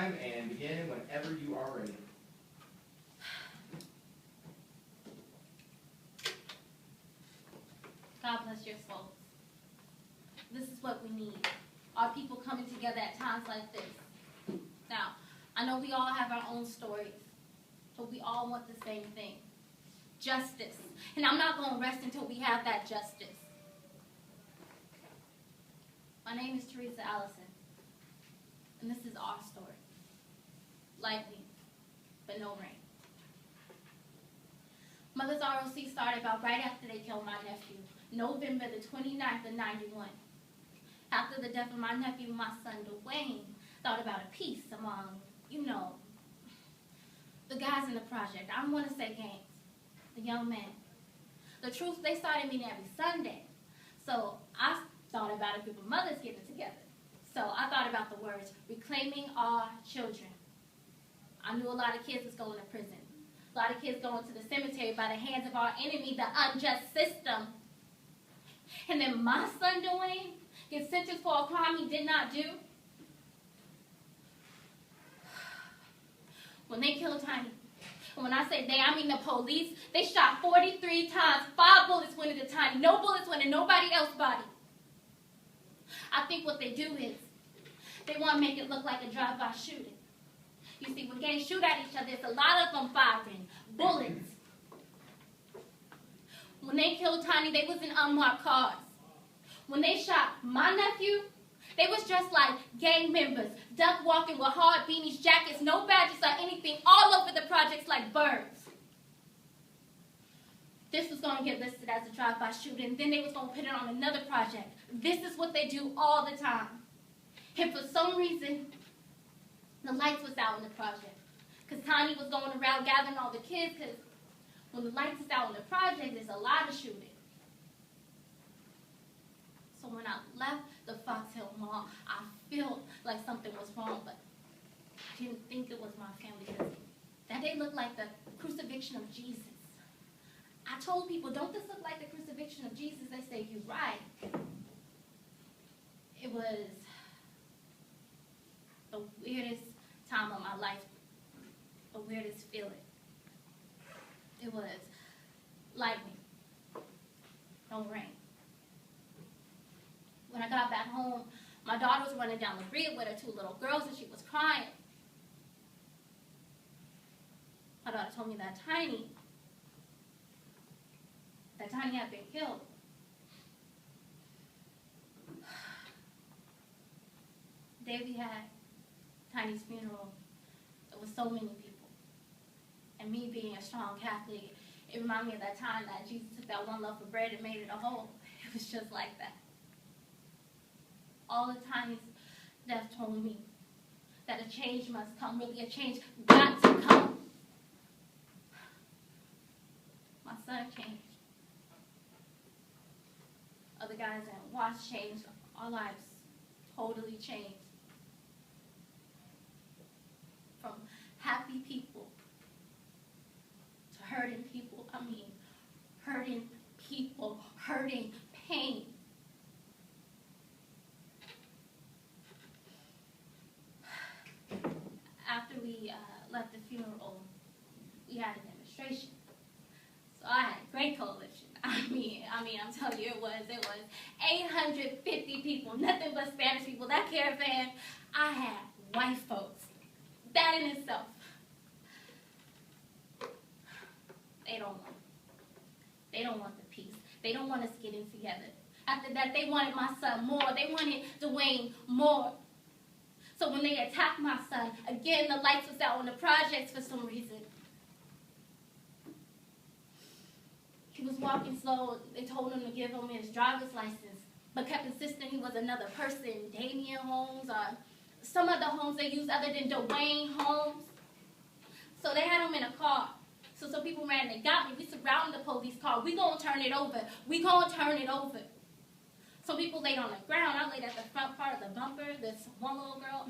time and begin whenever you are ready. God bless your souls. This is what we need. Our people coming together at times like this. Now, I know we all have our own stories, but we all want the same thing. Justice. And I'm not going to rest until we have that justice. My name is Theresa Allison, and this is our story. Lightning, but no rain. Mother's ROC started about right after they killed my nephew, November the 29th of 91. After the death of my nephew, my son Dwayne thought about a peace among, the guys in the project. I don't want to say gangs, the young men. The truth, they started meeting every Sunday. So I thought about a group of mothers getting together. So I thought about the words, reclaiming our children. I knew a lot of kids was going to prison. A lot of kids going to the cemetery by the hands of our enemy, the unjust system. And then my son Dwayne gets sentenced for a crime he did not do. When they killed Tiny, and when I say they, I mean the police, they shot 43 times. 5 bullets went into Tiny. No bullets went in nobody else's body. I think what they do is they want to make it look like a drive-by shooting. You see, when gangs shoot at each other, it's a lot of them firing bullets. When they killed Tiny, they was in unmarked cars. When they shot my nephew, they was dressed like gang members, duck walking with hard beanies, jackets, no badges or anything, all over the projects like birds. This was going to get listed as a drive-by shooting, then they was going to put it on another project. This is what they do all the time. And for some reason, the lights was out in the project. Because Tiny was going around gathering all the kids, because when the lights is out in the project, there's a lot of shooting. So when I left the Fox Hill Mall, I felt like something was wrong, but I didn't think it was my family, because that day looked like the crucifixion of Jesus. I told people, don't this look like the crucifixion of Jesus? They say, you're right. It was the weirdest time of my life, the weirdest feeling. It was lightning, no rain. When I got back home, my daughter was running down the street with her 2 little girls, and she was crying. My daughter told me that Tiny had been killed. The day we had Tiny's funeral, there was so many people. And me being a strong Catholic, it reminded me of that time that Jesus took that one loaf of bread and made it a whole. It was just like that. All the Tiny's death told me that a change must come, really a change got to come. My son changed. Other guys that watched changed. Our lives totally changed. From happy people to hurting people. I mean, hurting people, hurting pain. After we left the funeral, we had a demonstration. So I had a great coalition. I mean, I'm telling you, it was 850 people, nothing but Spanish people. That caravan, I had white folks. That in itself. They don't want the peace. They don't want us getting together. After that, they wanted my son more. They wanted Dwayne more. So when they attacked my son, again, the lights was out on the projects for some reason. He was walking slow. They told him to give him his driver's license, but kept insisting he was another person, Damien Holmes, or some other homes they used other than Dwayne Holmes. So they had him in a car. So some people ran, they got me. We surrounded the police car. We gonna turn it over. We gonna turn it over. Some people laid on the ground. I laid at the front part of the bumper. This one little girl,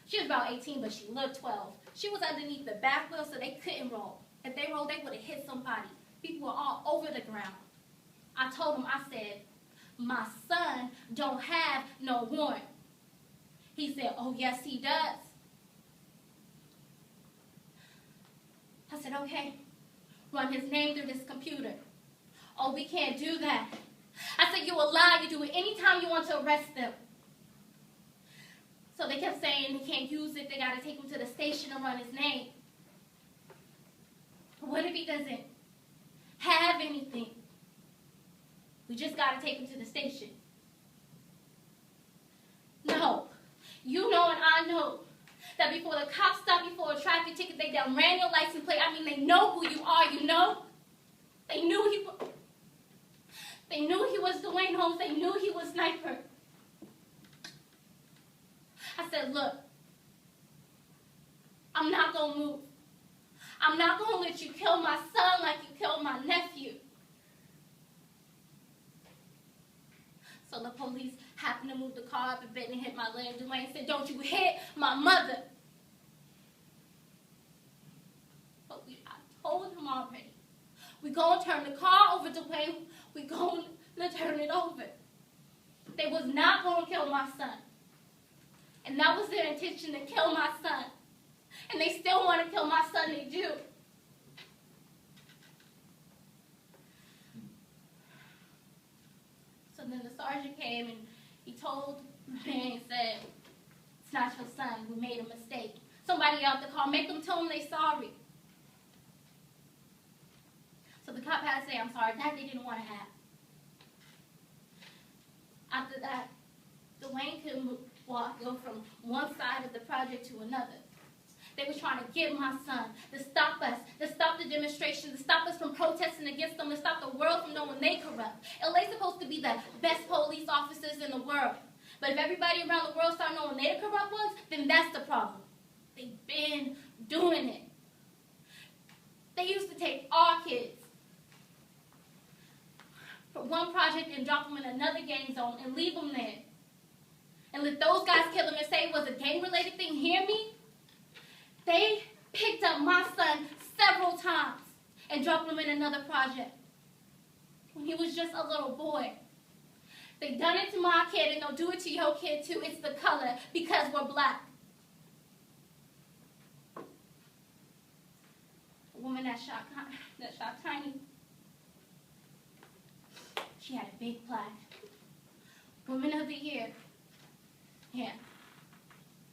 she was about 18, but she looked 12. She was underneath the back wheel, so they couldn't roll. If they rolled, they would have hit somebody. People were all over the ground. I told him, I said, my son don't have no warrant. He said, oh, yes, he does. said, okay, run his name through this computer. Oh, we can't do that. I said, you a lie. You do it anytime you want to arrest them. So they kept saying they can't use it. They got to take him to the station to run his name. But what if he doesn't have anything? We just got to take him to the station. No. You know and I know that before the cops stop you for a traffic ticket, they done ran your license plate. I mean, they know who you are, you know? They knew he was Dwayne Holmes. They knew he was Sniper. I said, look, I'm not going to move. I'm not going to let you kill my son like you killed my nephew. So the police happened to move the car up a bit and hit my leg. Dwayne said, don't you hit my mother. But I told him already. We're going to turn the car over, Dwayne. We're going to turn it over. They was not going to kill my son. And that was their intention, to kill my son. And they still want to kill my son, they do. So then the sergeant came and he told the man, he said, it's not your son, we made a mistake. Somebody out the car, make them tell them they're sorry. So the cop had to say, I'm sorry, that they didn't want to have. After that, Dwayne couldn't go from one side of the project to another. They were trying to get my son, to stop us, to stop the demonstration, to stop us from protesting against them, to stop the world from knowing they corrupt. LA's supposed to be the best police officers in the world. But if everybody around the world start knowing they're the corrupt ones, then that's the problem. They've been doing it. They used to take our kids from one project and drop them in another gang zone and leave them there. And let those guys kill them and say it was a gang-related thing. Hear me? They picked up my son several times and dropped him in another project when he was just a little boy. They done it to my kid, and they'll do it to your kid too. It's the color, because we're black. A woman that shot Tiny, she had a big plaque. Woman of the Year. Yeah.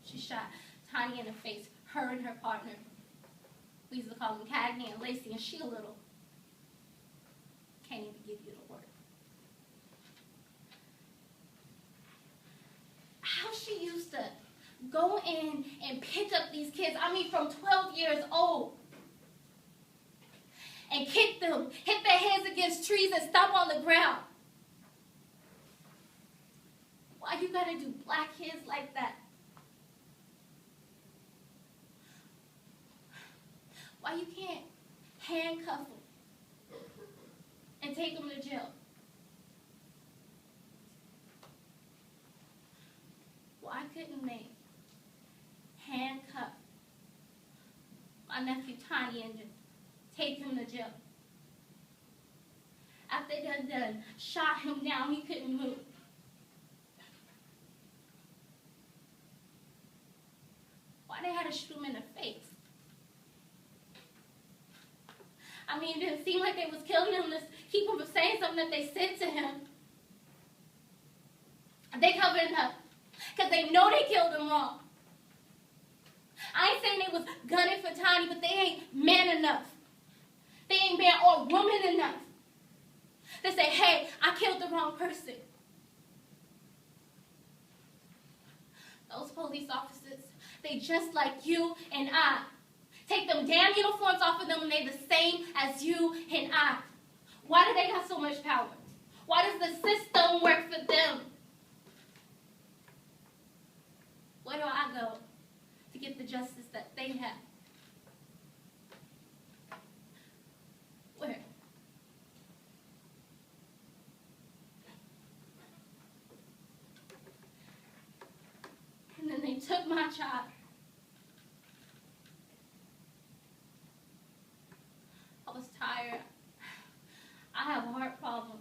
She shot Tiny in the face, her and her partner. We used to call them Cagney and Lacey, and she a little. Can't even give you the word. How she used to go in and pick up these kids, I mean from 12 years old, and kick them, hit their heads against trees and stomp on the ground. Why you gotta do black kids like that? Why you can't handcuff them and take them to jail? Why couldn't they handcuff my nephew Tiny and just take him to jail? After they done shot him down, he couldn't move. Why they had to shoot him in the face? I mean, it didn't seem like they was killing him to keep him from saying something that they said to him. They covered it up because they know they killed him wrong. I ain't saying they was gunning for Tiny, but they ain't man enough. They ain't man or woman enough. They say, hey, I killed the wrong person. Those police officers, they just like you and I. Take them damn uniforms off of them and they're the same as you and I. Why do they got so much power? Why does the system work for them? Where do I go to get the justice that they have? Where? And then they took my child. I was tired. I have a heart problem.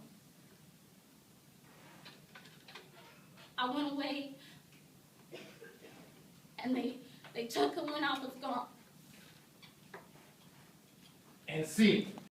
I went away, and they took him when I was gone. and scene.